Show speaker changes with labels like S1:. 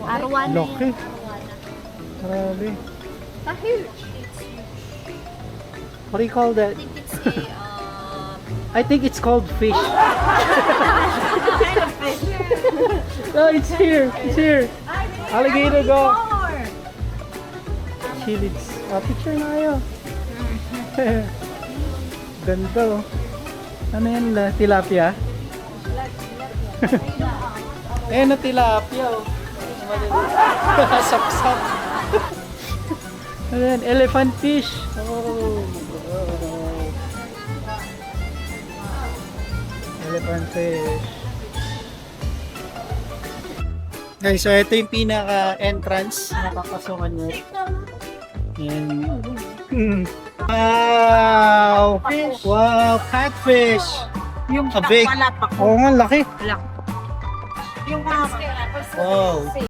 S1: Arwana
S2: Laki.
S1: yan.
S2: Grabe.
S1: Huge.
S2: What do you call that?
S1: I think it's a,
S2: I think it's called fish. No, it's here. It's here. Alligator go. Chilids. Picture na kayo. Ganda oh. Ano yan? Tilapia? Eh na tilapia oh. Sapsap. Ano yan? Elephant fish. Oh. Elephant fish. Guys, so ito yung pinaka-entrance na papasukan nyo. Yan. Wow! Wow! Catfish!
S3: Yung
S2: Kabig.
S3: palapak.
S2: Oo nga, laki.
S3: Yung mga
S2: Wow!